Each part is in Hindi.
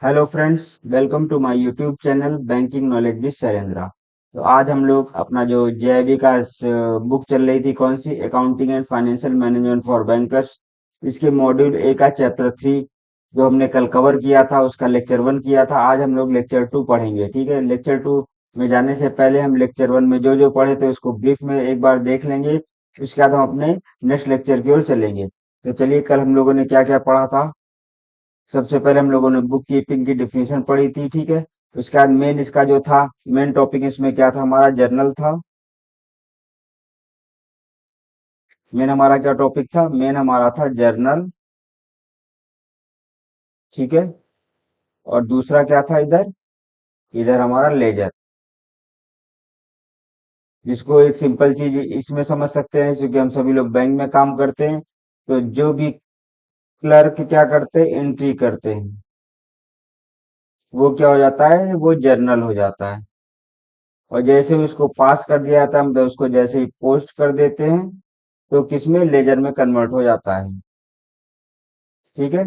Hello friends, welcome to my YouTube channel banking knowledge with Shailendra. तो आज हम लोग अपना जो जेआईबी का बुक चल रही थी, कौन सी, accounting and financial management for bankers, इसके मॉड्यूल ए का चैप्टर 3 जो हमने कल कवर किया था, उसका लेक्चर 1 किया था। आज हम लोग लेक्चर 2 पढ़ेंगे। ठीक है, लेक्चर 2 में जाने से पहले हम लेक्चर 1 में जो जो पढ़े थे उसको ब्रीफ में एक बार देख लेंगे। उसके बाद हम अपने नेक्स्ट लेक्चर की ओर चलेंगे। तो चलिए, कल हम लोगों ने क्या क्या पढ़ा था। सबसे पहले हम लोगों ने बुक कीपिंग की डिफिनेशन पढ़ी थी। ठीक है, उसके बाद मेन इसका जो था, मेन टॉपिक इसमें क्या था, हमारा जर्नल था। मेन हमारा क्या टॉपिक था, मेन हमारा था जर्नल। ठीक है, और दूसरा क्या था, इधर इधर हमारा लेजर, जिसको एक सिंपल चीज इसमें समझ सकते हैं, क्योंकि हम सभी लोग बैंक में काम करते हैं। तो जो भी क्लर्क क्या करते हैं, एंट्री करते हैं, वो क्या हो जाता है, वो जर्नल हो जाता है। और जैसे उसको पास कर दिया जाता है, मतलब उसको जैसे ही पोस्ट कर देते हैं, तो किसमें, लेजर में कन्वर्ट हो जाता है। ठीक है,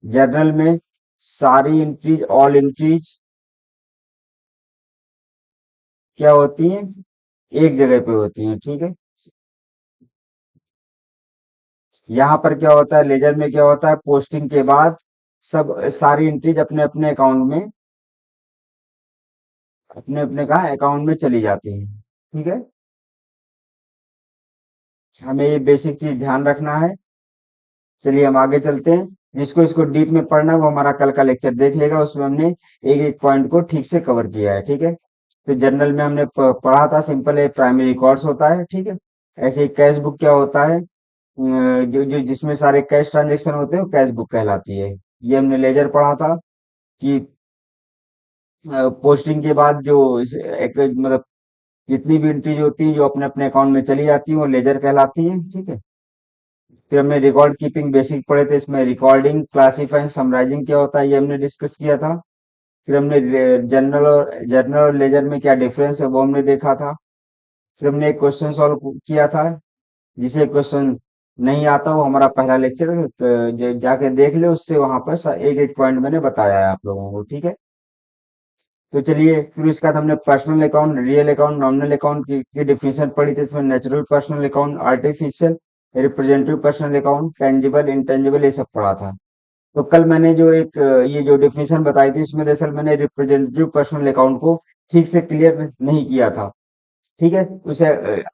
जर्नल में सारी एंट्रीज, ऑल एंट्रीज क्या होती हैं, एक जगह पे होती हैं। ठीक है, यहाँ पर क्या होता है, लेजर में क्या होता है, पोस्टिंग के बाद सब सारी एंट्रीज अपने अपने अकाउंट में, अपने अपने कहा अकाउंट में चली जाती हैं। ठीक है, हमें ये बेसिक चीज ध्यान रखना है। चलिए हम आगे चलते हैं। जिसको इसको डीप में पढ़ना है वो हमारा कल का लेक्चर देख लेगा, उसमें हमने एक एक पॉइंट को ठीक से कवर किया है। ठीक है, तो जर्नल में हमने पढ़ा था, सिंपल है, प्राइमरी रिकॉर्ड्स होता है। ठीक है, ऐसे ही कैश बुक क्या होता है, जो जो जिसमें सारे कैश ट्रांजेक्शन होते हैं, वो कैश बुक कहलाती है। ये हमने लेजर पढ़ा था कि पोस्टिंग के बाद जो एक मतलब जितनी भी एंट्रीज होती हैं जो अपने अपने अकाउंट में चली जाती हैं, वो लेजर कहलाती हैं। ठीक है, फिर हमने रिकॉर्ड कीपिंग बेसिक पढ़े थे, इसमें रिकॉर्डिंग, क्लासिफाइंग, समराइजिंग क्या होता है, ये हमने डिस्कस किया था। फिर हमने जर्नल और लेजर में क्या डिफरेंस है, वो हमने देखा था। फिर हमने एक क्वेश्चन सॉल्व किया था। जिसे क्वेश्चन नहीं आता, वो हमारा पहला लेक्चर जाके देख ले, उससे वहां पर एक एक पॉइंट मैंने बताया है आप लोगों को। ठीक है, तो चलिए, फिर उसके बाद हमने personal account, real account, nominal account की डिफिनेशन पढ़ी थी। इसमें natural personal account, artificial, representative personal account, tangible, intangible, ये सब पढ़ा था। तो कल मैंने जो एक ये जो डेफिनेशन बताई थी, इसमें दरअसल मैंने रिप्रेजेंटेटिव पर्सनल अकाउंट को ठीक से क्लियर नहीं किया था। ठीक है, उसे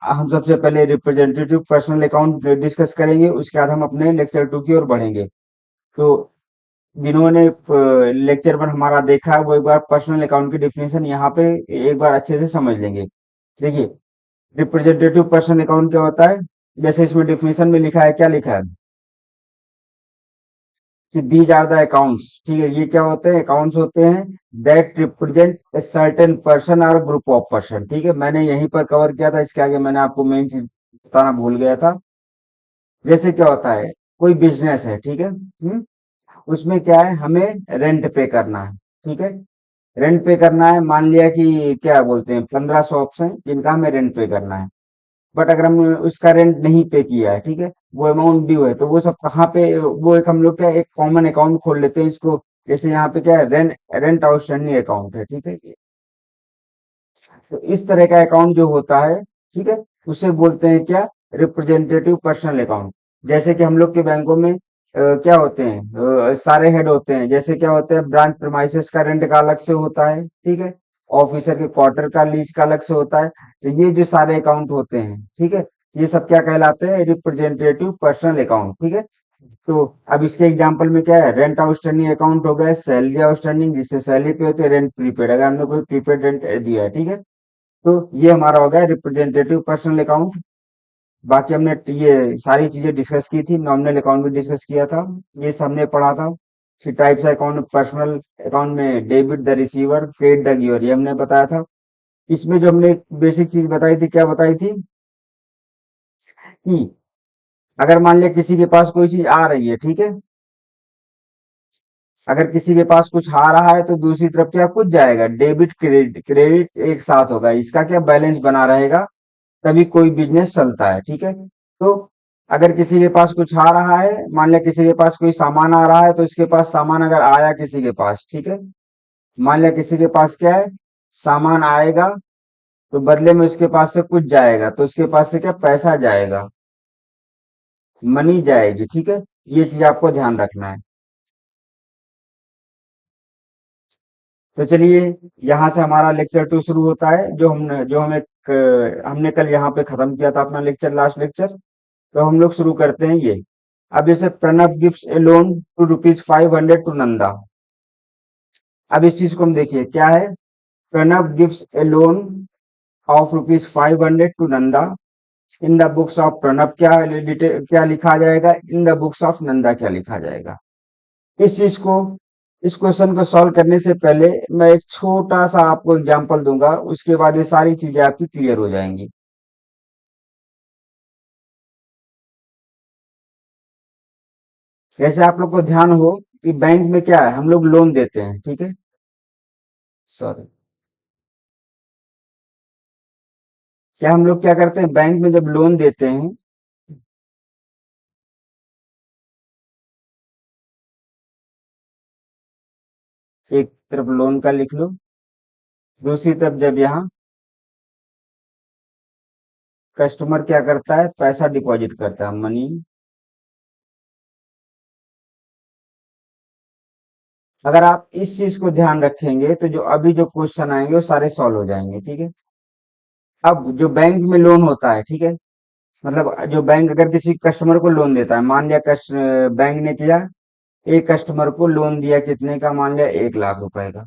हम सबसे पहले रिप्रेजेंटेटिव पर्सनल अकाउंट डिस्कस करेंगे, उसके बाद हम अपने लेक्चर 2 की ओर बढ़ेंगे। तो जिन्होंने लेक्चर 1 हमारा देखा है, वो एक बार पर्सनल अकाउंट की डिफिनेशन यहाँ पे एक बार अच्छे से समझ लेंगे। देखिए, रिप्रेजेंटेटिव पर्सनल अकाउंट क्या होता है, जैसे इसमें डिफिनेशन में लिखा है, क्या लिखा है कि दीज आर द अकाउंट्स। ठीक है, ये क्या होते हैं, अकाउंट्स होते हैं that represent a certain person और ग्रुप ऑफ पर्सन। ठीक है, मैंने यहीं पर कवर किया था, इसके आगे मैंने आपको मेन चीज बताना भूल गया था। जैसे क्या होता है, कोई बिजनेस है, ठीक है, उसमें क्या है, हमें रेंट पे करना है। ठीक है, रेंट पे करना है, मान लिया कि क्या बोलते हैं, 15 शॉप्स हैं जिनका हमें रेंट पे करना है। बट अगर हमने उसका रेंट नहीं पे किया है, ठीक है, वो अमाउंट ड्यू है, तो वो सब कहाँ पे, वो एक हम लोग क्या एक कॉमन अकाउंट खोल लेते हैं इसको। जैसे यहाँ पे क्या है, रेंट रेंट आउटस्टैंडिंग अकाउंट है। ठीक है, तो इस तरह का अकाउंट जो होता है, ठीक है, उसे बोलते हैं क्या, रिप्रेजेंटेटिव पर्सनल अकाउंट। जैसे कि हम लोग के बैंकों में क्या होते हैं, सारे हेड होते हैं। जैसे क्या होते हैं, ब्रांच प्रेमाइसेस का रेंट का अलग से होता है। ठीक है, ऑफिसर के क्वार्टर का लीज का अलग से होता है। तो ये जो सारे अकाउंट होते हैं, ठीक है, ये सब क्या कहलाते हैं, रिप्रेजेंटेटिव पर्सनल अकाउंट। ठीक है, तो अब इसके एग्जांपल में क्या है, रेंट आउटस्टैंडिंग अकाउंट हो गया, सैलरी आउटस्टैंडिंग जिससे सैलरी पे होती है, रेंट प्रीपेड अगर हमने कोई प्रीपेड रेंट दिया है। ठीक है, तो ये हमारा हो गया रिप्रेजेंटेटिव पर्सनल अकाउंट। बाकी हमने ये सारी चीजें डिस्कस की थी, नॉमिनल अकाउंट भी डिस्कस किया था, ये सब हमने पढ़ा था। फिर types of account, personal account में debit the receiver, paid the giver, ये हमने बताया था। इसमें जो हमने बेसिक चीज बताई थी, क्या बताई थी कि अगर मान लिया किसी के पास कोई चीज आ रही है, ठीक है, अगर किसी के पास कुछ आ रहा है तो दूसरी तरफ क्या कुछ जाएगा, डेबिट क्रेडिट, क्रेडिट एक साथ होगा, इसका क्या बैलेंस बना रहेगा, तभी कोई बिजनेस चलता है। ठीक है, तो अगर किसी के पास कुछ आ रहा है, मान लिया किसी के पास कोई सामान आ रहा है, तो इसके पास सामान अगर आया किसी के पास, ठीक है, मान लिया किसी के पास क्या है, सामान आएगा, तो बदले में उसके पास से कुछ जाएगा, तो उसके पास से क्या पैसा जाएगा, मनी जाएगी, ठीक है। ये चीज आपको ध्यान रखना है। तो चलिए, यहाँ से हमारा लेक्चर 2 शुरू होता है, जो हमें हमने कल यहाँ पे खत्म किया था अपना लेक्चर, लास्ट लेक्चर। तो हम लोग शुरू करते हैं ये। अब जैसे Pranab gives a loan to ₹500 to Nanda. अब इस चीज को हम देखिए क्या है। Pranab gives a loan of ₹500 to Nanda. In the books of Pranab क्या लिखा जाएगा, in the books of Nanda क्या लिखा जाएगा। इस चीज को, इस क्वेश्चन को सॉल्व करने से पहले मैं एक छोटा सा आपको एग्जांपल दूंगा, उसके बाद ये सारी चीजें आपकी क्लियर हो जाएंगी। जैसे आप लोग को ध्यान हो कि बैंक में क्या है, हम लोग लोन देते हैं, ठीक है। सॉरी, क्या हम लोग क्या करते हैं, बैंक में जब लोन देते हैं, एक तरफ लोन का लिख लो, दूसरी तरफ जब यहाँ कस्टमर क्या करता है, पैसा डिपॉजिट करता है, मनी। अगर आप इस चीज को ध्यान रखेंगे तो जो अभी जो क्वेश्चन आएंगे वो सारे सॉल्व हो जाएंगे, ठीक है। अब जो बैंक में लोन होता है, ठीक है, मतलब जो बैंक अगर किसी कस्टमर को लोन देता है, मान लिया बैंक ने किया, एक कस्टमर को लोन दिया, कितने का, मान लिया 1 लाख रुपए का।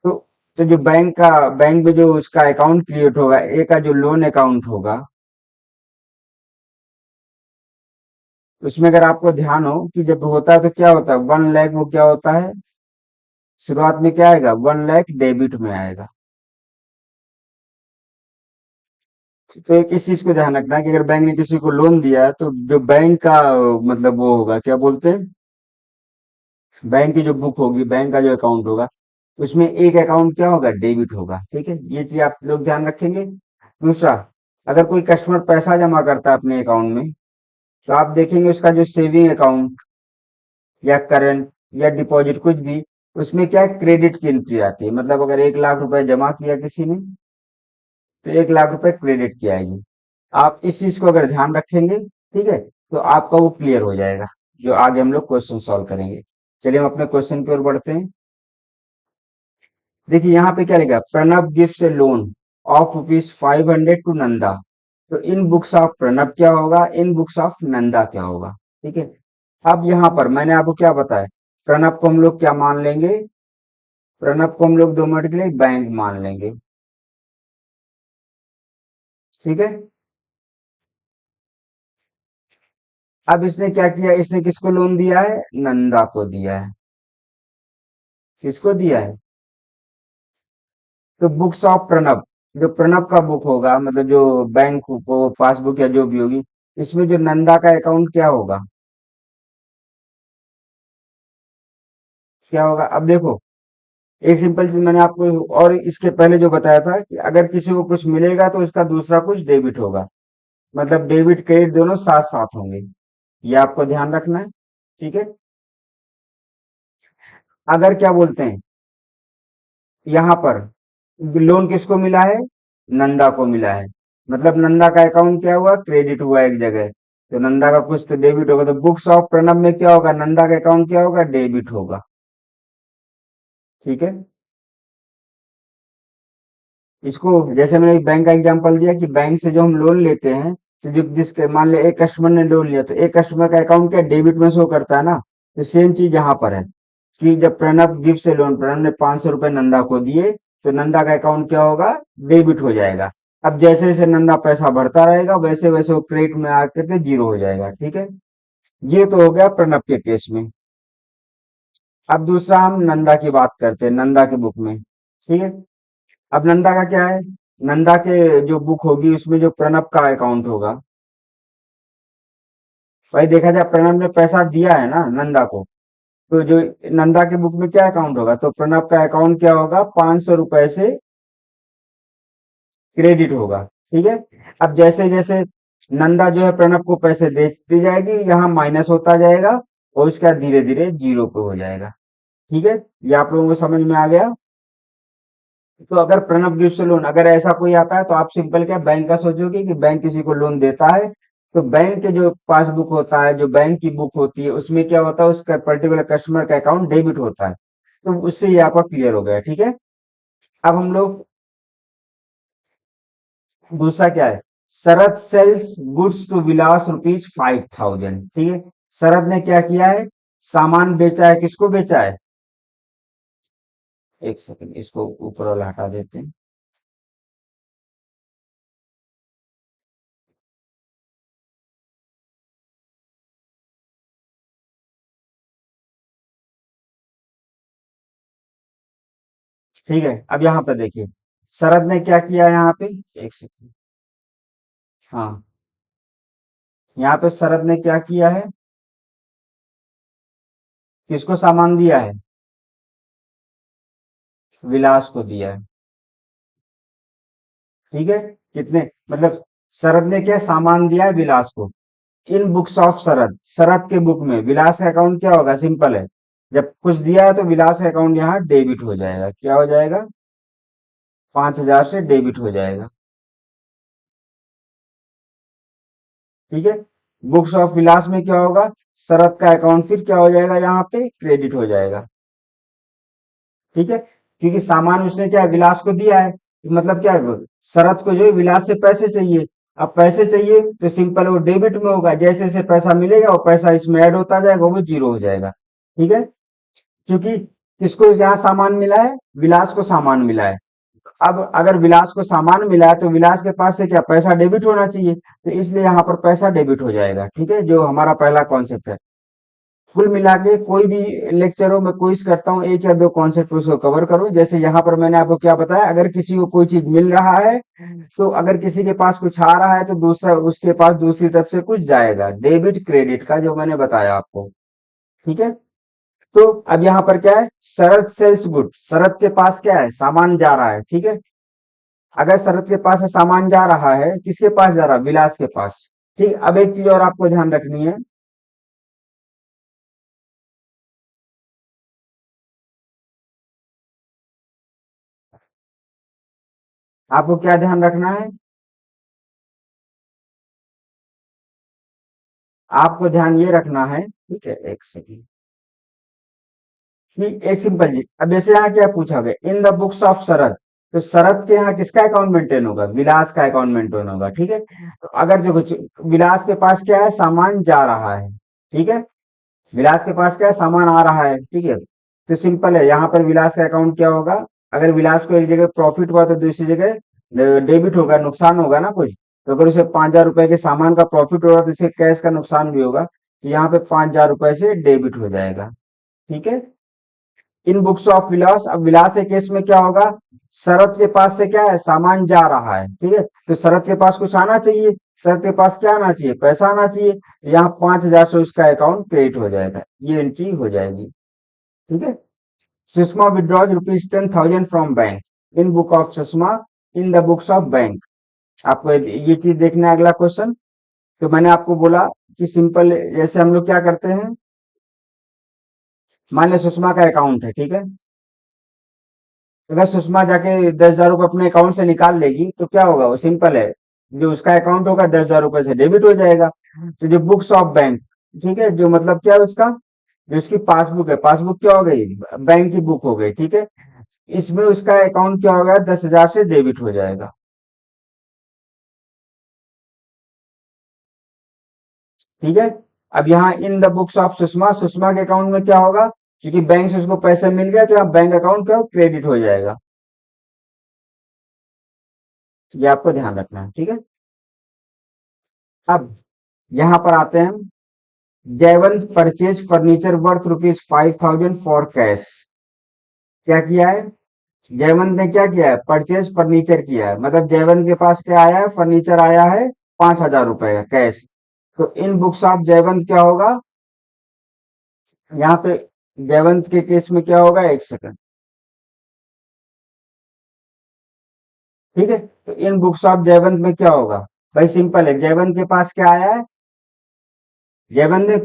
तो तो जो बैंक में जो उसका अकाउंट क्रिएट होगा, ए का जो लोन अकाउंट होगा, उसमें अगर आपको ध्यान हो कि जब होता है तो क्या होता है, 1 लाख, वो क्या होता है, शुरुआत में क्या आएगा, 1 लाख डेबिट में आएगा। तो एक इस चीज को ध्यान रखना है कि अगर बैंक ने किसी को लोन दिया है, तो जो बैंक का मतलब वो होगा, क्या बोलते हैं, बैंक की जो बुक होगी, बैंक का जो अकाउंट होगा, उसमें एक अकाउंट क्या होगा, डेबिट होगा, ठीक है। ये चीज आप लोग ध्यान रखेंगे। दूसरा, अगर कोई कस्टमर पैसा जमा करता है अपने अकाउंट में, तो आप देखेंगे उसका जो सेविंग अकाउंट या करंट या डिपॉजिट कुछ भी, उसमें क्या है, क्रेडिट की एंट्री आती है। मतलब अगर 1 लाख रुपए जमा किया किसी ने, तो 1 लाख रुपए क्रेडिट की आएगी। आप इस चीज को अगर ध्यान रखेंगे, ठीक है, तो आपका वो क्लियर हो जाएगा, जो आगे हम लोग क्वेश्चन सॉल्व करेंगे। चलिए हम अपने क्वेश्चन की ओर बढ़ते हैं। देखिए यहाँ पे क्या लिखा है, Pranab gives a loan of ₹500 to Nanda. तो इन बुक्स ऑफ प्रणब क्या होगा, इन बुक्स ऑफ नंदा क्या होगा, ठीक है। अब यहाँ पर मैंने आपको क्या बताया, प्रणब को हम लोग क्या मान लेंगे, प्रणब को हम लोग 2 मिनट के लिए बैंक मान लेंगे, ठीक है। अब इसने क्या किया, इसने किसको लोन दिया है, नंदा को दिया है। किसको दिया है, तो बुक्स ऑफ प्रणब, जो प्रणब का बुक होगा, मतलब जो बैंक को पासबुक या जो भी होगी, इसमें जो नंदा का अकाउंट क्या होगा, क्या होगा। अब देखो, एक सिंपल चीज मैंने आपको और इसके पहले जो बताया था कि अगर किसी को कुछ मिलेगा तो उसका दूसरा कुछ डेबिट होगा, मतलब डेबिट क्रेडिट दोनों साथ साथ होंगे। ये आपको ध्यान रखना है, ठीक है। अगर क्या बोलते हैं, यहाँ पर लोन किसको मिला है, नंदा को मिला है, मतलब नंदा का अकाउंट क्या हुआ, क्रेडिट हुआ एक जगह, तो नंदा का कुछ तो डेबिट होगा, तो बुक्स ऑफ प्रणब में क्या होगा, नंदा का अकाउंट क्या होगा, डेबिट होगा, ठीक है। इसको जैसे मैंने बैंक का एग्जांपल दिया कि बैंक से जो हम लोन लेते हैं, तो जो जिसके मान लिया एक कस्टमर ने लोन लिया, तो एक कस्टमर का अकाउंट क्या डेबिट में शो करता है ना। तो सेम चीज यहाँ पर है कि जब प्रणब गिफ्ट से लोन, प्रणब ने ₹500 नंदा को दिए, तो नंदा का अकाउंट क्या होगा, डेबिट हो जाएगा। अब जैसे जैसे नंदा पैसा भरता रहेगा, वैसे वैसे वो क्रेडिट में आकर के जीरो हो जाएगा, ठीक है। ये तो हो गया प्रणब के केस में। अब दूसरा हम नंदा की बात करते हैं, नंदा के बुक में, ठीक है। अब नंदा का क्या है, नंदा के जो बुक होगी उसमें जो प्रणब का अकाउंट होगा, भाई देखा जाए प्रणब ने पैसा दिया है ना नंदा को, तो जो नंदा के बुक में क्या अकाउंट होगा, तो प्रणब का अकाउंट क्या होगा, ₹500 से क्रेडिट होगा। ठीक है। अब जैसे जैसे नंदा जो है प्रणव को पैसे देती जाएगी, यहाँ माइनस होता जाएगा और उसका धीरे धीरे जीरो पे हो जाएगा। ठीक है, ये आप लोगों को समझ में आ गया। तो अगर प्रणव गिफ्ट लोन, अगर ऐसा कोई आता है तो आप सिंपल क्या बैंक का सोचोगे कि बैंक किसी को लोन देता है, तो बैंक के जो पासबुक होता है, जो बैंक की बुक होती है, उसमें क्या होता है, उसका पर्टिकुलर कस्टमर का अकाउंट डेबिट होता है। तो उससे ये आपका क्लियर हो गया। ठीक है, अब हम लोग दूसरा क्या है, शरद सेल्स गुड्स टू विलास ₹5,000। ठीक है, शरद ने क्या किया है, सामान बेचा है, किसको बेचा है, एक सेकंड इसको ऊपर वाला हटा देते हैं। ठीक है, अब यहाँ पे देखिए, शरद ने क्या किया है यहाँ पे, एक सेकंड, हाँ, यहाँ पे शरद ने क्या किया है, किसको सामान दिया है, विलास को दिया है। ठीक है, कितने, मतलब शरद ने क्या सामान दिया है विलास को। इन बुक्स ऑफ शरद, शरद के बुक में विलास का अकाउंट क्या होगा, सिंपल है, जब कुछ दिया है तो विलास का अकाउंट यहाँ डेबिट हो जाएगा, क्या हो जाएगा, 5,000 से डेबिट हो जाएगा। ठीक है, बुक्स ऑफ विलास में क्या होगा, शरद का अकाउंट फिर क्या हो जाएगा, यहाँ पे क्रेडिट हो जाएगा। ठीक है, क्योंकि सामान उसने क्या है, विलास को दिया है, मतलब क्या है, शरद को जो है विलास से पैसे चाहिए। अब पैसे चाहिए तो सिंपल वो डेबिट में होगा, जैसे जैसे पैसा मिलेगा वो पैसा इसमें ऐड होता जाएगा, वो भी जीरो हो जाएगा। ठीक है, क्योंकि किसको यहाँ सामान मिला है, विलास को सामान मिला है। अब अगर विलास को सामान मिला है तो विलास के पास से क्या पैसा डेबिट होना चाहिए, तो इसलिए यहाँ पर पैसा डेबिट हो जाएगा। ठीक है, जो हमारा पहला कॉन्सेप्ट है। कुल मिला के कोई भी लेक्चरों में कोशिश करता हूँ एक या दो कॉन्सेप्ट उसको कवर करूं। जैसे यहाँ पर मैंने आपको क्या बताया, अगर किसी को कोई चीज मिल रहा है, तो अगर किसी के पास कुछ आ रहा है तो दूसरा उसके पास दूसरी तरफ से कुछ जाएगा, डेबिट क्रेडिट का जो मैंने बताया आपको। ठीक है, तो अब यहाँ पर क्या है, शरद सेल्स गुड, शरद के पास क्या है, सामान जा रहा है। ठीक है, अगर शरद के पास से सामान जा रहा है, किसके पास जा रहा है, विलास के पास। ठीक, अब एक चीज और आपको ध्यान रखनी है, आपको क्या ध्यान रखना है, आपको ध्यान ये रखना है, ठीक है, एक सेकंड, कि एक सिंपल जी, अब जैसे यहाँ क्या पूछा गया, इन द बुक्स ऑफ शरद, तो शरद के यहाँ किसका अकाउंट मेंटेन होगा, विलास का अकाउंट मेंटेन होगा। ठीक है, तो अगर जो कुछ विलास के पास क्या है, सामान जा रहा है। ठीक है, विलास के पास क्या है, सामान आ रहा है। ठीक है, तो सिंपल है, यहाँ पर विलास का अकाउंट क्या होगा, अगर विलास को एक जगह प्रॉफिट हुआ तो दूसरी जगह डेबिट होगा, नुकसान होगा ना कुछ। तो अगर उसे 5,000 रुपए के सामान का प्रॉफिट होगा तो उसे कैश का नुकसान भी होगा, तो यहाँ पे 5,000 रुपए से डेबिट हो जाएगा। ठीक है, इन बुक्स ऑफ विलास, अब विलास के केस में क्या होगा, शरद के पास से क्या है, सामान जा रहा है। ठीक है, तो शरद के पास कुछ आना चाहिए, शरद के पास क्या आना चाहिए, पैसा आना चाहिए, यहाँ 5,000 से उसका अकाउंट क्रिएट हो जाएगा, ये एंट्री हो जाएगी। ठीक है, Sushma withdraws ₹10,000 from bank, in book of Sushma, in the books of bank. आपको ये चीज देखना है, अगला क्वेश्चन। तो मैंने आपको बोला कि सिंपल, जैसे हम लोग क्या करते हैं, मान लो सुषमा का अकाउंट है। ठीक है, अगर सुषमा जाके 10,000 रुपए अपने अकाउंट से निकाल लेगी तो क्या होगा, वो सिंपल है, जो उसका अकाउंट होगा 10,000 रुपए से डेबिट हो जाएगा। तो जो बुक्स ऑफ बैंक, ठीक है, जो मतलब क्या है उसका, जो उसकी पासबुक है, पासबुक क्या हो गई, बैंक की बुक हो गई। ठीक है, इसमें उसका अकाउंट क्या होगा, 10,000 से डेबिट हो जाएगा। ठीक है, अब यहाँ इन the books of Sushma, Sushma के अकाउंट में क्या होगा, क्योंकि बैंक से उसको पैसे मिल गए तो यहाँ बैंक अकाउंट क्या क्रेडिट हो जाएगा। ये आपको ध्यान रखना है। ठीक है, अब यहाँ पर आते हैं हम, Jaywant purchase furniture worth ₹5,000 for cash. क्या किया है, जयवंत ने क्या किया है, परचेज फर्नीचर किया है, मतलब जयवंत के पास क्या आया है, फर्नीचर आया है 5,000 रुपए का कैश। तो इन बुक्स ऑफ जयवंत क्या होगा, यहाँ पे जयवंत के केस में क्या होगा, एक सेकंड, ठीक है। तो इन बुक्स ऑफ जयवंत में क्या होगा? भाई सिंपल है, जयवंत के पास क्या आया है? जयवंत ने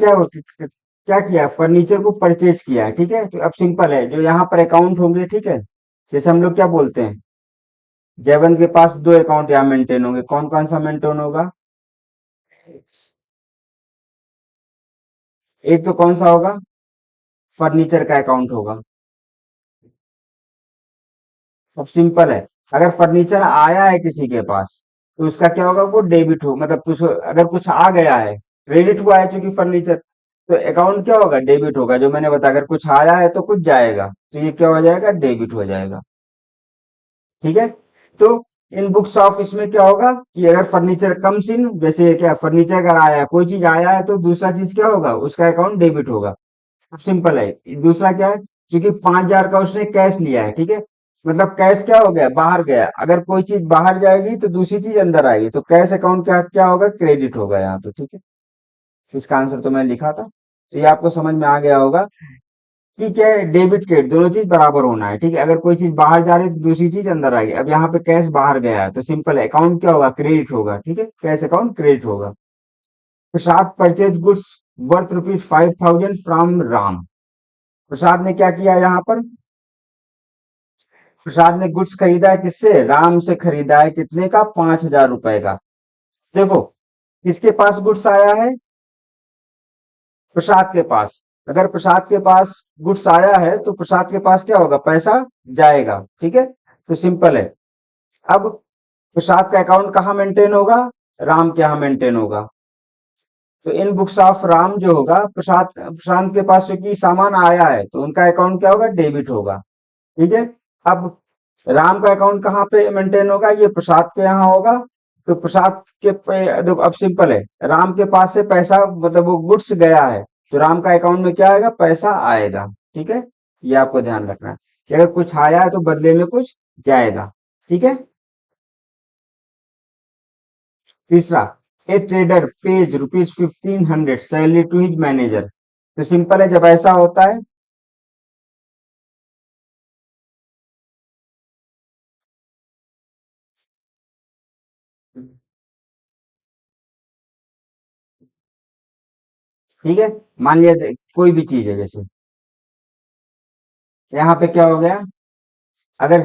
क्या किया? फर्नीचर को परचेज किया है, ठीक है। तो अब सिंपल है, जो यहाँ पर अकाउंट होंगे, ठीक है, जैसे हम लोग क्या बोलते हैं, जयवंत के पास दो अकाउंट यहाँ मेंटेन होंगे, कौन कौन सा मेंटेन होगा? एक तो कौन सा होगा? फर्नीचर का अकाउंट होगा। अब सिंपल है, अगर फर्नीचर आया है किसी के पास, तो उसका क्या होगा? वो डेबिट हो, मतलब कुछ अगर कुछ आ गया है, क्रेडिट हुआ है चूंकि फर्नीचर, तो अकाउंट क्या होगा? डेबिट होगा। जो मैंने बताया, अगर कुछ आया है तो कुछ जाएगा, तो ये क्या हो जाएगा? डेबिट हो जाएगा। ठीक है। तो इन बुक्स ऑफ इसमें क्या होगा कि अगर फर्नीचर कम्स इन, जैसे क्या फर्नीचर अगर आया है, कोई चीज आया है, तो दूसरा चीज क्या होगा? उसका अकाउंट डेबिट होगा। अब सिंपल है। दूसरा क्या है? क्योंकि 5,000 का उसने कैश लिया है, ठीक है, मतलब कैश क्या हो गया? बाहर गया। अगर कोई चीज बाहर जाएगी तो दूसरी चीज अंदर आएगी, तो कैश अकाउंट क्या क्या होगा? क्रेडिट होगा यहाँ पे, ठीक है। तो इसका आंसर तो मैं लिखा था, तो ये आपको समझ में आ गया होगा कि क्या है, डेबिट क्रेडिट दोनों चीज बराबर होना है, ठीक है। अगर कोई चीज बाहर जा रही है तो दूसरी चीज अंदर आएगी। अब यहाँ पे कैश बाहर गया है, तो सिंपल अकाउंट क्या होगा? क्रेडिट होगा, ठीक है, कैश अकाउंट क्रेडिट होगा। Prasad purchase goods worth ₹5,000 from Ram. Prasad ने क्या किया यहाँ पर? प्रसाद ने गुड्स खरीदा है किससे? राम से खरीदा है। कितने का? ₹5,000 का। देखो, किसके पास गुड्स आया है? प्रसाद के पास। अगर प्रसाद के पास गुड्स आया है, तो प्रसाद के पास क्या होगा? पैसा जाएगा, ठीक है। तो सिंपल है। अब प्रसाद का अकाउंट कहाँ मेंटेन होगा? राम के यहाँ मेंटेन होगा। तो इन बुक्स ऑफ राम जो होगा, प्रसाद प्रशांत के पास चूंकि सामान आया है, तो उनका अकाउंट क्या होगा? डेबिट होगा, ठीक है। अब राम का अकाउंट कहाँ पे मेंटेन होगा? ये प्रसाद के यहाँ होगा। तो प्रसाद देखो, अब सिंपल है, राम के पास से पैसा, मतलब वो गुड्स गया है, तो राम का अकाउंट में क्या आएगा? पैसा आएगा, ठीक है। ये आपको ध्यान रखना है कि अगर कुछ आया है तो बदले में कुछ जाएगा, ठीक है। तीसरा, a trader pays ₹1,500 salary to his manager. तो सिंपल है, जब ऐसा होता है, ठीक है, मान लिया कोई भी चीज है, जैसे यहाँ पे क्या हो गया? अगर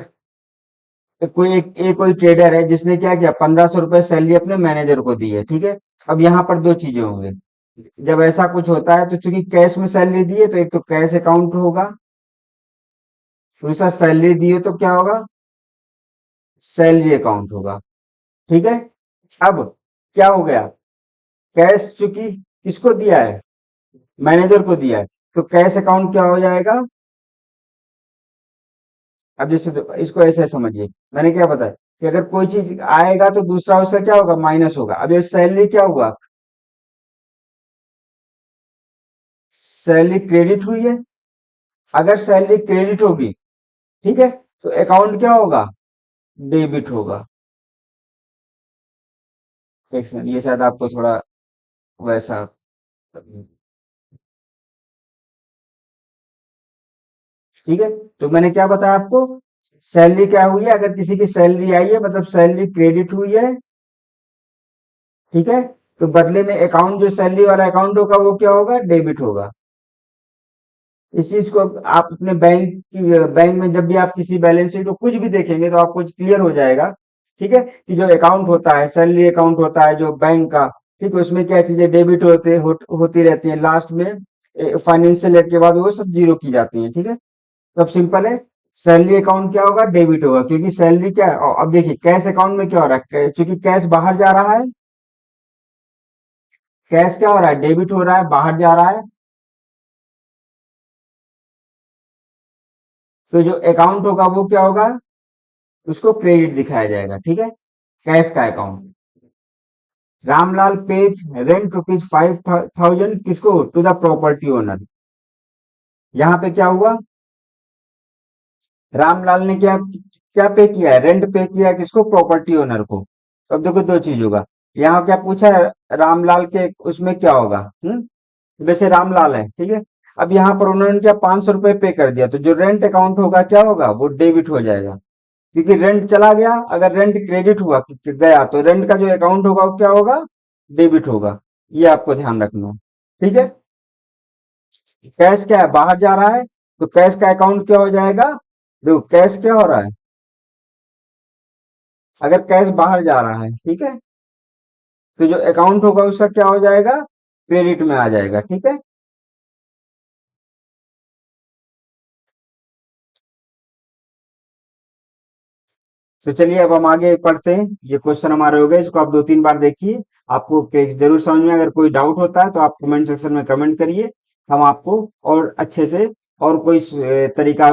कोई ट्रेडर है जिसने क्या किया, ₹1,500 सैलरी अपने मैनेजर को दी है, ठीक है। अब यहाँ पर दो चीजें होंगे। जब ऐसा कुछ होता है, तो चूंकि कैश में सैलरी दी है, तो एक तो कैश अकाउंट होगा, दूसरा सैलरी दी है तो क्या होगा? सैलरी अकाउंट होगा, ठीक है। अब क्या हो गया? कैश चूंकि किसको दिया है? मैनेजर को दिया है, तो कैश अकाउंट क्या हो जाएगा? अब जैसे तो इसको ऐसे समझिए, मैंने क्या बताया कि अगर कोई चीज आएगा तो दूसरा उसका क्या होगा? माइनस होगा। अब ये सैलरी क्या हुआ? सैलरी क्रेडिट हुई है। अगर सैलरी क्रेडिट होगी, ठीक है, तो अकाउंट क्या होगा? डेबिट होगा। एक सेकंड, ये शायद आपको थोड़ा वैसा, ठीक है। तो मैंने क्या बताया आपको? सैलरी क्या हुई है? अगर किसी की सैलरी आई है, मतलब सैलरी क्रेडिट हुई है, ठीक है, तो बदले में अकाउंट, जो सैलरी वाला अकाउंट होगा, वो क्या होगा? डेबिट होगा। इस चीज को आप अपने बैंक में जब भी आप किसी बैलेंस शीट को कुछ भी देखेंगे, तो आपको क्लियर हो जाएगा, ठीक है, कि जो अकाउंट होता है, सैलरी अकाउंट होता है जो बैंक का, ठीक है, उसमें क्या चीजें डेबिट होती रहती है, लास्ट में फाइनेंशियल ईयर के बाद वो सब जीरो की जाती है, ठीक है। तो अब सिंपल है, सैलरी अकाउंट क्या होगा? डेबिट होगा, क्योंकि सैलरी क्या है? अब देखिए, कैश अकाउंट में क्या हो रहा है? चूंकि कैश बाहर जा रहा है, कैश क्या हो रहा है? डेबिट हो रहा है, बाहर जा रहा है। तो जो अकाउंट होगा वो क्या होगा? उसको क्रेडिट दिखाया जाएगा, ठीक है, कैश का अकाउंट। रामलाल पेज रेंट ₹5,000 किसको? To the property owner. यहाँ पे क्या हुआ? रामलाल ने क्या क्या पे किया है? रेंट पे किया है किसको? प्रॉपर्टी ओनर को। तो अब देखो, दो चीज होगा। यहाँ क्या पूछा है? रामलाल के उसमें क्या होगा? वैसे रामलाल है, ठीक है। अब यहाँ पर उन्होंने क्या ₹500 पे कर दिया, तो जो रेंट अकाउंट होगा क्या होगा? वो डेबिट हो जाएगा। क्योंकि रेंट चला गया, अगर रेंट क्रेडिट हुआ गया तो रेंट का जो अकाउंट होगा वो क्या होगा, डेबिट होगा। ये आपको ध्यान रखना है, ठीक है। कैश क्या है, बाहर जा रहा है, तो कैश का अकाउंट क्या हो जाएगा, देखो कैश क्या हो रहा है, अगर कैश बाहर जा रहा है, ठीक है, तो जो अकाउंट होगा उसका क्या हो जाएगा, क्रेडिट में आ जाएगा, ठीक है। तो चलिए अब हम आगे पढ़ते हैं, ये क्वेश्चन हमारे हो गए, इसको आप 2-3 बार देखिए, आपको जरूर समझ में, अगर कोई डाउट होता है तो आप कमेंट सेक्शन में कमेंट करिए, हम आपको और अच्छे से और कोई तरीका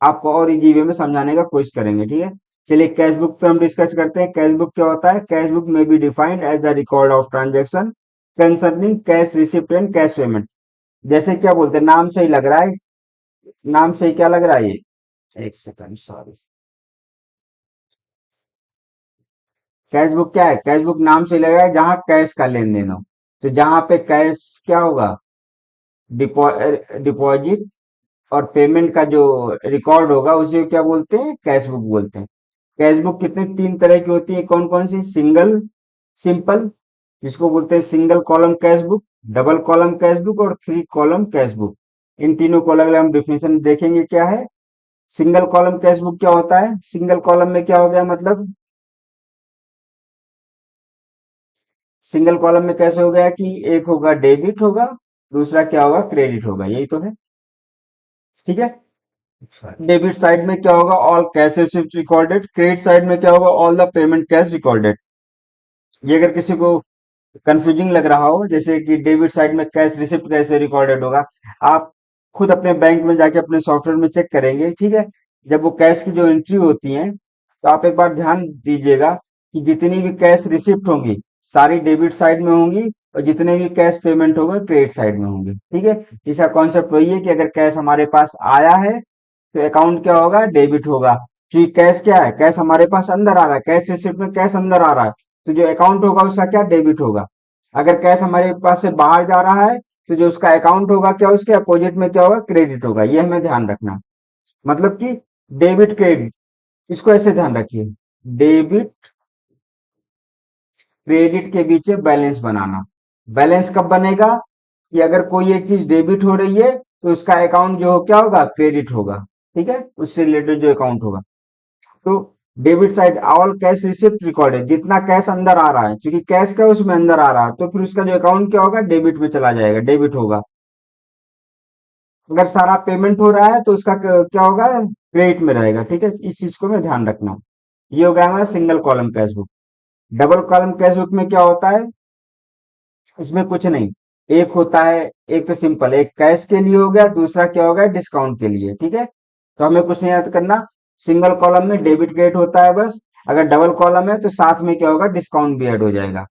आपको और इजी वे में समझाने का कोशिश करेंगे, ठीक है। चलिए कैश बुक पे हम डिस्कस करते हैं, कैश बुक क्या होता है, कैश बुक में be defined as the record of transaction concerning cash receipt and cash payment. जैसे क्या बोलते हैं, नाम से ही लग रहा है, नाम से ही क्या लग रहा है ये, एक सेकंड सॉरी, कैश बुक क्या है, कैश बुक नाम से लग रहा है जहां कैश का लेन देन हो, तो जहां पे कैश क्या होगा, डिपॉजिट और पेमेंट का जो रिकॉर्ड होगा उसे क्या बोलते हैं, कैश बुक बोलते हैं। कैश बुक कितने, 3 तरह की होती है, कौन कौन सी, सिंगल, सिंपल, जिसको बोलते हैं single column cash book, double column cash book और 3 कॉलम कैश बुक। इन तीनों को अलग अलग हम डिफिनेशन देखेंगे क्या है। सिंगल कॉलम कैश बुक क्या होता है, सिंगल कॉलम में क्या हो गया मतलब, सिंगल कॉलम में कैसे हो गया कि एक होगा डेबिट होगा, दूसरा क्या होगा, क्रेडिट होगा, यही तो है, ठीक है। डेबिट साइड में क्या होगा, all cash receipt recorded, credit side में क्या होगा, all the payment cash recorded. ये अगर किसी को कंफ्यूजिंग लग रहा हो, जैसे कि डेबिट साइड में कैश रिसिप्ट कैसे रिकॉर्डेड होगा, आप खुद अपने बैंक में जाके अपने सॉफ्टवेयर में चेक करेंगे, ठीक है। जब वो कैश की जो एंट्री होती है, तो आप एक बार ध्यान दीजिएगा कि जितनी भी कैश रिसिप्ट होंगी सारी डेबिट साइड में होंगी, और जितने भी कैश पेमेंट होगा क्रेडिट साइड में होंगे, ठीक है। इसका कॉन्सेप्ट वही है कि अगर कैश हमारे पास आया है तो अकाउंट क्या होगा, डेबिट होगा। जी कैश क्या है, कैश हमारे पास अंदर आ रहा है, कैश रिसिप्ट में कैश अंदर आ रहा है, तो जो अकाउंट होगा उसका क्या, डेबिट होगा। अगर कैश हमारे पास से बाहर जा रहा है, तो जो उसका अकाउंट होगा क्या, उसके अपोजिट में क्या होगा, क्रेडिट होगा। ये हमें ध्यान रखना है। मतलब कि डेबिट क्रेडिट, इसको ऐसे ध्यान रखिए, डेबिट क्रेडिट के बीच में बैलेंस बनाना। बैलेंस कब बनेगा, कि अगर कोई एक चीज डेबिट हो रही है तो उसका अकाउंट जो क्या होगा, क्रेडिट होगा, ठीक है, उससे रिलेटेड जो अकाउंट होगा। तो debit side all cash receipt recorded, जितना कैश अंदर आ रहा है, क्योंकि कैश का उसमें अंदर आ रहा है, तो फिर उसका जो अकाउंट क्या होगा, डेबिट में चला जाएगा, डेबिट होगा। अगर सारा पेमेंट हो रहा है तो उसका क्या होगा, क्रेडिट में रहेगा, ठीक है। इस चीज को मैं ध्यान रखना। ये हो गया हमारा single column cash book. Double column cash book में क्या होता है, इसमें कुछ नहीं, एक होता है, एक तो सिंपल, एक कैश के लिए हो गया, दूसरा क्या होगा, डिस्काउंट के लिए, ठीक है। तो हमें कुछ नहीं याद करना, सिंगल कॉलम में डेबिट क्रेडिट होता है बस। अगर डबल कॉलम है तो साथ में क्या होगा, डिस्काउंट भी ऐड हो जाएगा।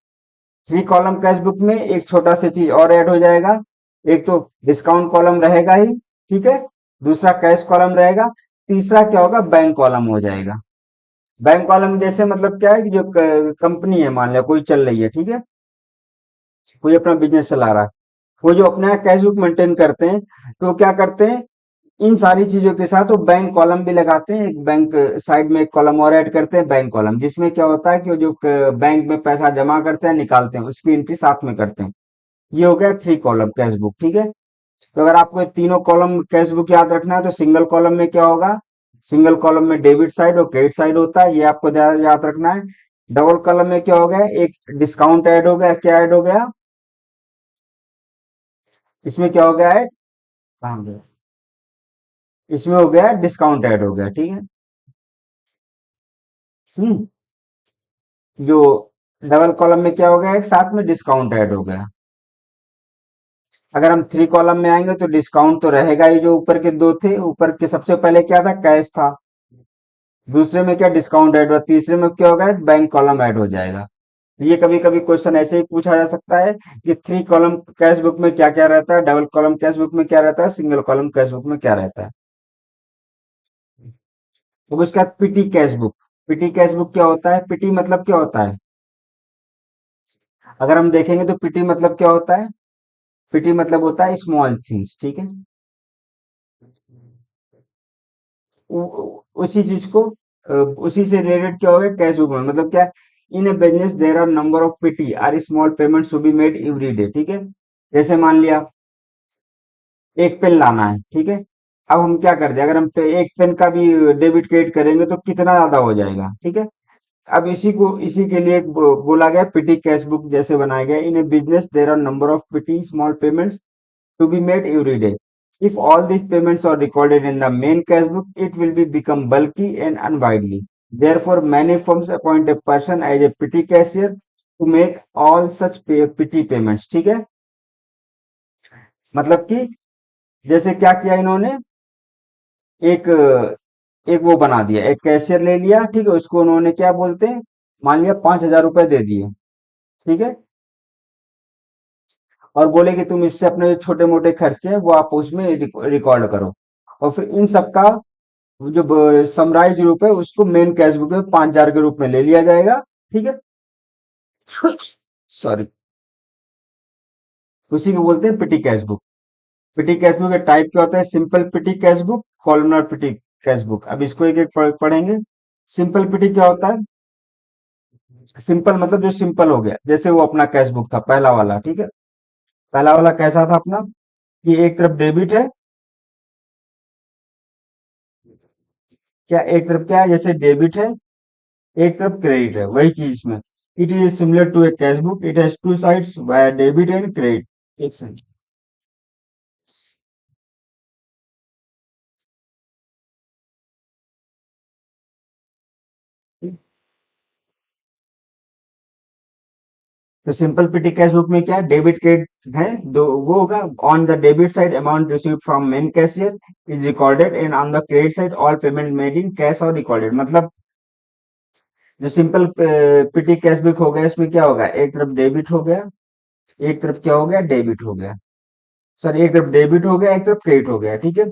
3 कॉलम कैश बुक में एक छोटा सा चीज और ऐड हो जाएगा, एक तो डिस्काउंट कॉलम रहेगा ही, ठीक है, दूसरा कैश कॉलम रहेगा, तीसरा क्या होगा, बैंक कॉलम हो जाएगा। बैंक कॉलम जैसे मतलब क्या है कि जो कंपनी है, मान लिया कोई चल रही है, ठीक है, कोई अपना बिजनेस चला रहा है, वो जो अपना कैश बुक मेंटेन करते हैं, तो वो क्या करते हैं, इन सारी चीजों के साथ वो बैंक कॉलम भी लगाते हैं, एक बैंक साइड में एक कॉलम और ऐड करते हैं, बैंक कॉलम, जिसमें क्या होता है कि वो जो बैंक में पैसा जमा करते हैं निकालते हैं उसकी एंट्री साथ में करते हैं। ये हो गया 3 कॉलम कैश बुक, ठीक है। तो अगर आपको ये तीनों कॉलम कैश बुक याद रखना है, तो सिंगल कॉलम में क्या होगा, सिंगल कॉलम में डेबिट साइड और क्रेडिट साइड होता है, ये आपको याद रखना है। डबल कॉलम में क्या हो गया, एक डिस्काउंट ऐड हो गया, क्या ऐड हो गया, इसमें क्या हो गया ऐड, कहाँ गया, इसमें हो गया डिस्काउंट ऐड हो गया, ठीक है। हम्म, जो डबल कॉलम में क्या हो गया, एक साथ में डिस्काउंट ऐड हो गया। अगर हम 3 कॉलम में आएंगे तो डिस्काउंट तो रहेगा ही, जो ऊपर के दो थे, ऊपर के सबसे पहले क्या था, कैश था, दूसरे में क्या डिस्काउंट ऐड हुआ, तीसरे में क्या होगा, बैंक कॉलम ऐड हो जाएगा। ये कभी कभी क्वेश्चन ऐसे ही पूछा जा सकता है कि 3 कॉलम कैश बुक में क्या क्या रहता है, डबल कॉलम कैश बुक में क्या रहता है, सिंगल कॉलम कैश बुक में क्या रहता है। अब उसके बाद PT cash book, PT cash book क्या होता है, पीटी मतलब क्या होता है, अगर हम देखेंगे तो पीटी मतलब क्या होता है, पीटी मतलब होता है स्मॉल थिंग्स, ठीक है। उसी चीज को उसी से रिलेटेड क्या हो गया कैश बुक में, मतलब क्या, in a business there are number of petty are small payments to be made every day, ठीक है। जैसे मान लिया एक पेन लाना है, ठीक है। अब हम क्या करते हैं, अगर हम एक पेन का भी डेबिट क्रेडिट करेंगे तो कितना ज्यादा हो जाएगा, ठीक है। अब इसी के लिए एक बोला गया पिटी कैश बुक जैसे बनाया गया, in a business there are number of petty small payments to be made every day. If all these payments are recorded in the main cash book, it will be become bulky and unwieldy. Therefore, many firms appoint a person as a petty cashier to make all such petty payments. ठीक है, मतलब कि जैसे क्या किया इन्होंने, एक एक वो बना दिया, एक कैशियर ले लिया, ठीक है। उसको उन्होंने क्या बोलते हैं, मान लिया 5,000 रुपए दे दिए, ठीक है। और बोले कि तुम इससे अपने जो छोटे मोटे खर्चे हैं वो आप उसमें रिकॉर्ड करो। और फिर इन सबका जो समराइज रूप है उसको मेन कैश बुक में 5,000 के रूप में ले लिया जाएगा, ठीक है। सॉरी, उसी को बोलते हैं पिटी कैश बुक। पिटी कैश बुक का टाइप क्या होता है, simple petty cash book, columnar पिटी कैश बुक। अब इसको एक एक पढ़ेंगे। सिंपल पिटी क्या होता है, सिंपल मतलब जो सिंपल हो गया, जैसे वो अपना कैश बुक था पहला वाला, ठीक है। पहला वाला कैसा था अपना, कि एक तरफ डेबिट है, क्या एक तरफ क्या है, जैसे डेबिट है, एक तरफ क्रेडिट है, वही चीज इसमें। It is similar to a cash book, it has two sides, via debit and credit. एक सेकंड। तो सिंपल पिटी कैश बुक में क्या डेबिट क्रेडिट है, दो वो होगा। On the debit side amount received from main cashier is recorded, and on the credit side all payment made in cash are recorded. मतलब जो सिंपल पिटी कैश बुक हो गया, इसमें क्या होगा, एक तरफ डेबिट हो गया, एक तरफ क्या हो गया, डेबिट हो गया। सॉरी, एक तरफ डेबिट हो गया, एक तरफ क्रेडिट हो गया, ठीक है।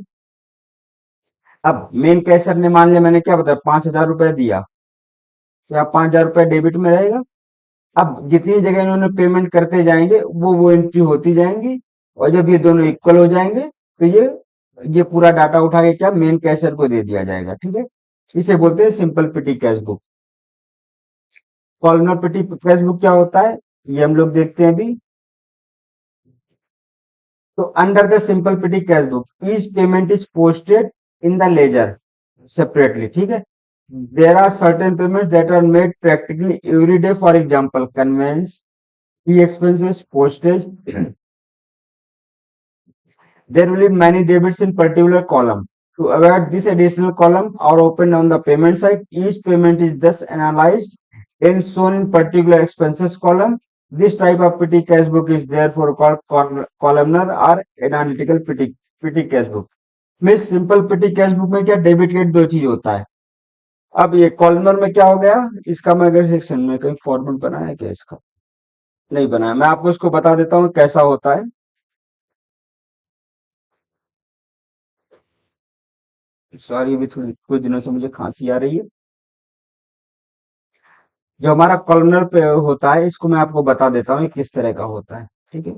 अब मेन कैशियर ने मान लिया, मैंने क्या बताया, 5,000 रुपए दिया, तो यहाँ 5,000 रुपए डेबिट में रहेगा। अब जितनी जगह इन्होंने पेमेंट करते जाएंगे वो एंट्री होती जाएंगी, और जब ये दोनों इक्वल हो जाएंगे तो ये पूरा डाटा उठा के क्या मेन कैशियर को दे दिया जाएगा, ठीक है। इसे बोलते हैं simple petty cash book. Columnar पिटी कैश बुक क्या होता है, ये हम लोग देखते हैं अभी। तो under the simple petty cash book each payment is posted in the ledger separately, ठीक है। There are certain payments that are made practically every day, for example conveyance, e expenses, postage. There will be many debits in particular column. To avoid this additional column or open on the payment side, each payment is thus analyzed and shown in particular expenses column. This type of petty cash book is therefore called columnar or analytical petty cash book. में सिंपल petty cash book में क्या डेबिट क्रेडिट दो चीज होता है। अब ये कॉलमर में क्या हो गया, इसका मैं अगर सेक्शन में कहीं फॉर्मेट बनाया है क्या, इसका नहीं बनाया, मैं आपको इसको बता देता हूँ कैसा होता है। सॉरी, अभी थोड़ी कुछ दिनों से मुझे खांसी आ रही है। जो हमारा कॉलमनर पे होता है, इसको मैं आपको बता देता हूँ ये किस तरह का होता है, ठीक है।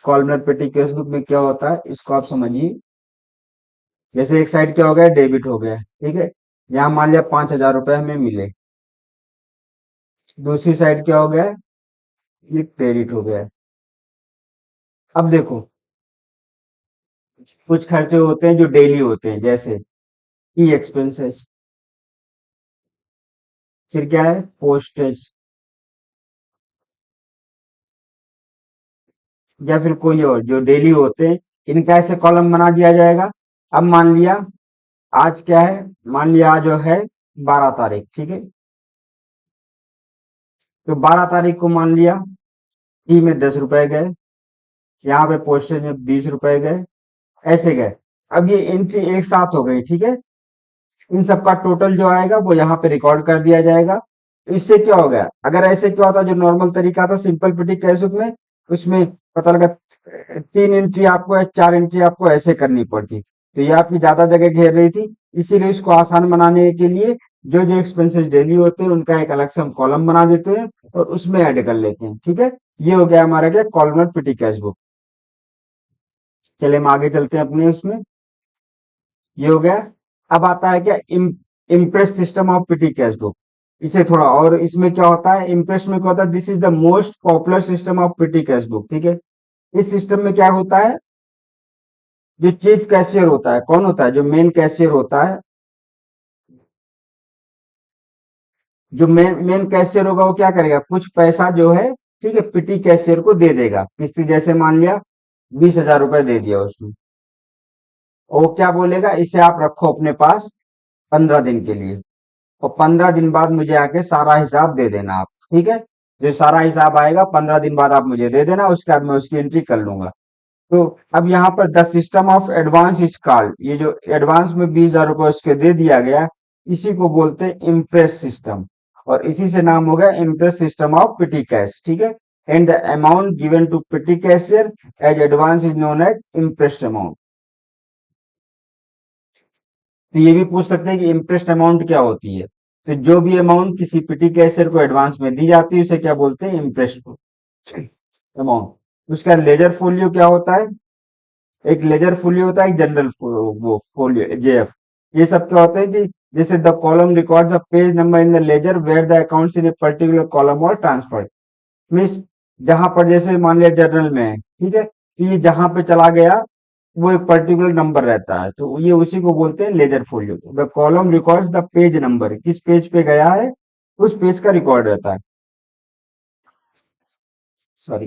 कॉलमनर पेटी केस बुक में क्या होता है, इसको आप समझिए। जैसे एक साइड क्या हो गया, डेबिट हो गया, ठीक है। यहाँ मान लिया 5,000 रुपए हमें मिले। दूसरी साइड क्या हो गया, ये क्रेडिट हो गया। अब देखो, कुछ खर्चे होते हैं जो डेली होते हैं, जैसे ई एक्सपेंसेस, फिर क्या है, पोस्टेज, या फिर कोई और जो डेली होते हैं, इनका ऐसे कॉलम बना दिया जाएगा। अब मान लिया आज क्या है, मान लिया आज जो है 12 तारीख, ठीक है। तो 12 तारीख को मान लिया ई में 10 रुपए गए, यहाँ पे पोस्टेज में 20 रुपए गए, ऐसे गए। अब ये एंट्री एक साथ हो गई, ठीक है। इन सबका टोटल जो आएगा वो यहाँ पे रिकॉर्ड कर दिया जाएगा। इससे क्या हो गया, अगर ऐसे क्या होता, जो नॉर्मल तरीका था सिंपल पिटी कैश बुक में, उसमें पता लगा 3 एंट्री आपको, 4 एंट्री आपको ऐसे करनी पड़ती, तो ये आपकी ज्यादा जगह घेर रही थी। इसीलिए इसको आसान बनाने के लिए जो जो एक्सपेंसेस डेली होते हैं उनका एक अलग से हम कॉलम बना देते हैं और उसमें ऐड कर लेते हैं, ठीक है। ये हो गया हमारा क्या, कॉलमर पिटी कैश बुक। चलिए हम आगे चलते हैं अपने उसमें। ये हो गया। अब आता है क्या, imprest system of petty cash book. इसे थोड़ा और, इसमें क्या होता है, इम्प्रेस में क्या होता है, this is the most popular system of petty cash book, ठीक है। इस सिस्टम में क्या होता है, जो चीफ कैशियर होता है, कौन होता है, जो मेन कैशियर होता है, जो मेन मेन कैशियर होगा वो क्या करेगा, कुछ पैसा जो है, ठीक है, पिटी कैशियर को दे देगा किस्ती, जैसे मान लिया 20,000 रुपए दे दिया उसने। और वो क्या बोलेगा, इसे आप रखो अपने पास 15 दिन के लिए, और 15 दिन बाद मुझे आके सारा हिसाब दे देना आप, ठीक है। जो सारा हिसाब आएगा 15 दिन बाद आप मुझे दे देना, उसके बाद मैं उसकी एंट्री कर लूंगा। तो अब यहाँ पर the system of advance is called, ये जो एडवांस में 20,000 रुपए उसके दे दिया गया, इसी को बोलते हैं इम्प्रेस सिस्टम। और इसी से नाम हो गया imprest system of petty cash, ठीक है। And the amount given to petty cashier as advance is known as imprest amount. तो ये भी पूछ सकते हैं कि इम्प्रेस्ड अमाउंट क्या होती है। तो जो भी अमाउंट किसी पिटी कैशियर को एडवांस में दी जाती है उसे क्या बोलते हैं, इम्प्रेस्ड अमाउंट। उसका लेजर फोलियो क्या होता है, एक लेजर फोलियो होता है, एक जनरल वो फोलियो जेएफ। ये सब क्या होते हैं कि जैसे the column records the page number in the ledger where the accounts in a particular column और ट्रांसफर। मीन्स जहां पर जैसे मान लिया जर्नल में है, ठीक है, तो ये जहां पे चला गया वो एक पर्टिकुलर नंबर रहता है, तो ये उसी को बोलते हैं ledger folio. The column records the page number, किस पेज पे गया है उस पेज का रिकॉर्ड रहता है। सॉरी,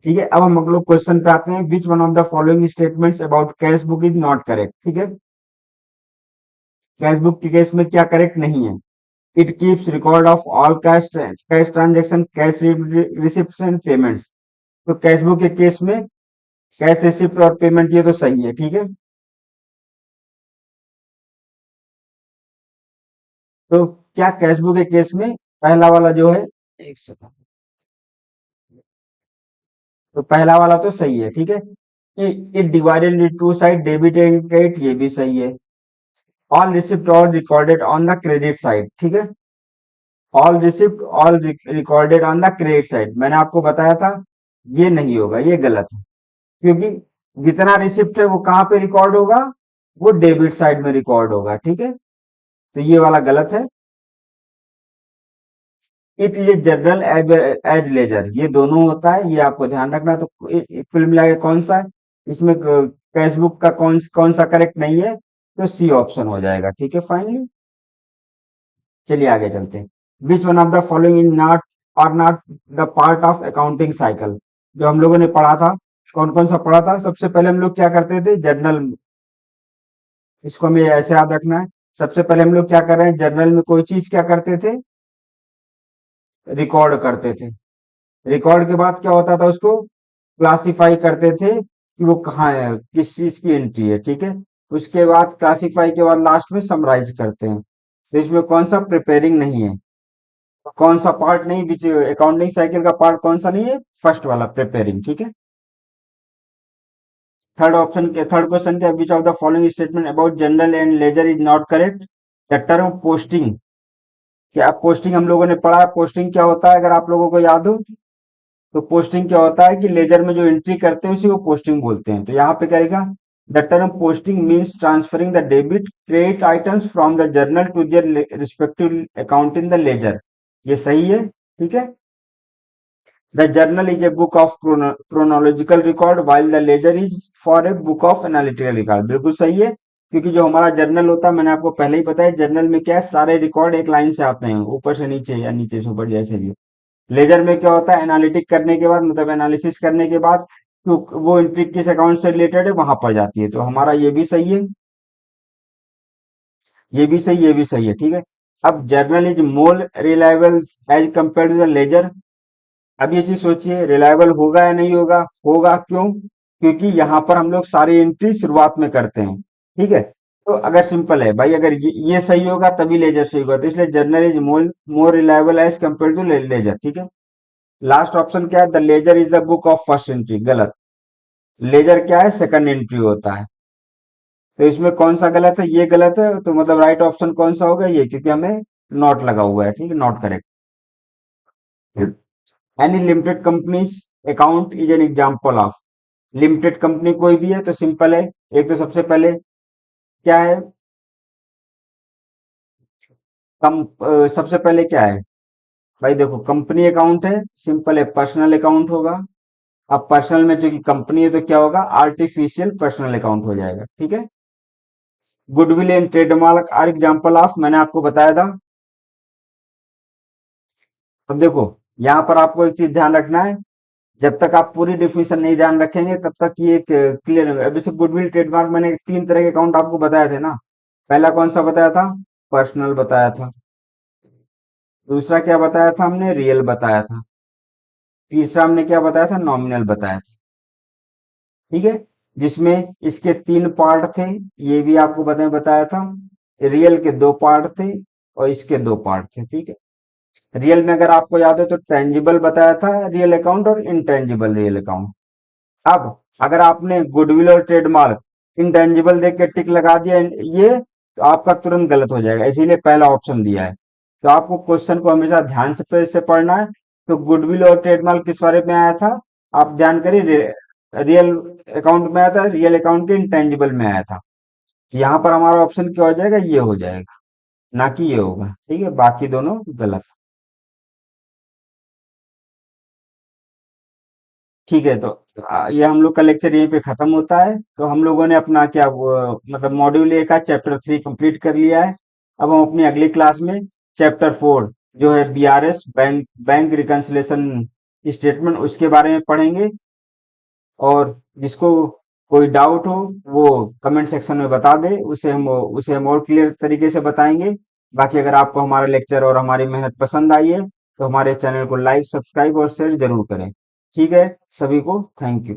ठीक है। अब हम लोग क्वेश्चन पे आते हैं, which one of the following statements about cash book is not correct, ठीक है। कैश बुक के केस में क्या करेक्ट नहीं है, it keeps record of all cash transaction, cash receipt and payments. तो कैश बुक के केस में कैश रिसिप्ट और पेमेंट ये तो सही है, ठीक है। तो क्या कैश बुक के केस में पहला वाला जो है, एक सेकंड, तो पहला वाला तो सही है, ठीक है। It divided in two side, debit and credit, ये भी सही है। All receipt are recorded on the credit side, ठीक है। All receipt all recorded on the credit side, मैंने आपको बताया था ये नहीं होगा, ये गलत है। क्योंकि जितना रिसिप्ट है वो कहाँ पे रिकॉर्ड होगा, वो डेबिट साइड में रिकॉर्ड होगा, ठीक है। तो ये वाला गलत है। It is journal as as ledger, ये दोनों होता है, ये आपको ध्यान रखना। तो कुल मिला के कौन सा है इसमें, कैश बुक का कौन कौन सा करेक्ट नहीं है, तो सी ऑप्शन हो जाएगा, ठीक है फाइनली। चलिए आगे चलते हैं। Which one of the following in not are not the part of accounting cycle, जो हम लोगों ने पढ़ा था, कौन कौन सा पढ़ा था। सबसे पहले हम लोग क्या करते थे, जर्नल, इसको हमें ऐसे याद रखना है। सबसे पहले हम लोग क्या कर रहे हैं, जर्नल में कोई चीज क्या करते थे, रिकॉर्ड करते थे। रिकॉर्ड के बाद क्या होता था, उसको क्लासिफाई करते थे कि वो कहाँ है, किस चीज की एंट्री है, ठीक है। उसके बाद क्लासिफाई के बाद लास्ट में समराइज करते हैं। तो इसमें कौन सा प्रिपेयरिंग नहीं है, कौन सा पार्ट नहीं, विच अकाउंटिंग साइकिल का पार्ट कौन सा नहीं है, फर्स्ट वाला प्रिपेयरिंग, ठीक है। थर्ड ऑप्शन के थर्ड क्वेश्चन के, which of the following statement about journal and ledger is not correct. The term posting, क्या पोस्टिंग हम लोगों ने पढ़ा है, पोस्टिंग क्या होता है अगर आप लोगों को याद हो, तो पोस्टिंग क्या होता है कि लेजर में जो एंट्री करते हैं उसी को पोस्टिंग बोलते हैं। तो यहाँ पे करेगा, the term posting means transferring the debit credit items from the journal to their respective account in the ledger, ये सही है, ठीक है। The journal is a book of chronological record while the ledger is for a book of analytical record, बिल्कुल सही है। क्योंकि जो हमारा जर्नल होता है, मैंने आपको पहले ही बताया, जर्नल में क्या है, सारे रिकॉर्ड एक लाइन से आते हैं, ऊपर से नीचे या नीचे से ऊपर, जैसे भी। लेजर में क्या होता है, एनालिटिक करने के बाद, मतलब एनालिसिस करने के बाद, तो वो एंट्री किस अकाउंट से रिलेटेड है वहां पर जाती है। तो हमारा ये भी सही है, ये भी सही, ये भी सही है, ठीक है। अब journal is more reliable as compare to the ledger. अब ये चीज सोचिए, रिलायबल होगा या नहीं होगा, होगा, क्यों, क्योंकि यहाँ पर हम लोग सारी एंट्री शुरुआत में करते हैं, ठीक है। तो अगर सिंपल है भाई, अगर ये सही होगा तभी लेजर सही होगा, तो इसलिए journal is more more reliable as compare to ledger, ठीक है। लास्ट ऑप्शन क्या है, the ledger is the book of first entry, गलत। लेजर क्या है, सेकंड एंट्री होता है। तो इसमें कौन सा गलत है, ये गलत है, तो मतलब राइट ऑप्शन कौन सा होगा, ये, क्योंकि हमें नॉट लगा हुआ है, ठीक है, not correct. Any limited companies account is an example of. Limited company कोई भी है तो सिंपल है। एक तो सबसे पहले क्या है, सबसे पहले क्या है भाई, देखो कंपनी अकाउंट है, सिंपल है, पर्सनल अकाउंट होगा। अब पर्सनल में जो कि कंपनी है तो क्या होगा, आर्टिफिशियल पर्सनल अकाउंट हो जाएगा, ठीक है। Goodwill and trademark are example of, मैंने आपको बताया था। अब देखो यहाँ पर आपको एक चीज ध्यान रखना है, जब तक आप पूरी डिफिनेशन नहीं ध्यान रखेंगे तब तक ये क्लियर नहीं होगा। अभी से गुडविल ट्रेडमार्क मैंने तीन तरह के अकाउंट आपको बताए थे ना। पहला कौन सा बताया था, पर्सनल बताया था। दूसरा क्या बताया था हमने, रियल बताया था। तीसरा हमने क्या बताया था, नॉमिनल बताया था, ठीक है। जिसमें इसके तीन पार्ट थे, ये भी आपको बताया था। रियल के दो पार्ट थे और इसके दो पार्ट थे, ठीक है। रियल में अगर आपको याद हो तो टेंजिबल बताया था रियल अकाउंट और इनटेंजिबल रियल अकाउंट। अब अगर आपने गुडविल और ट्रेडमार्क इंटेंजिबल देख के टिक लगा दिया ये, तो आपका तुरंत गलत हो जाएगा, इसीलिए पहला ऑप्शन दिया है। तो आपको क्वेश्चन को हमेशा ध्यान से पढ़ना है। तो गुडविल और ट्रेडमार्क किस बारे में आया था, आप ध्यान करिए, रियल अकाउंट में आया था, रियल अकाउंट के इंटेंजिबल में आया था। तो यहाँ पर हमारा ऑप्शन क्या हो जाएगा, ये हो जाएगा, ना कि ये होगा, ठीक है। बाकी दोनों गलत। ठीक है, तो ये हम लोग का लेक्चर यहीं पे खत्म होता है। तो हम लोगों ने अपना क्या मतलब मॉड्यूल 1 का चैप्टर 3 कंप्लीट कर लिया है। अब हम अपनी अगली क्लास में चैप्टर 4 जो है BRS, bank bank reconciliation statement, उसके बारे में पढ़ेंगे। और जिसको कोई डाउट हो वो कमेंट सेक्शन में बता दे, उसे हम और क्लियर तरीके से बताएंगे। बाकी अगर आपको हमारा लेक्चर और हमारी मेहनत पसंद आई है तो हमारे चैनल को लाइक, सब्सक्राइब और शेयर जरूर करें। ठीक है, सभी को थैंक यू।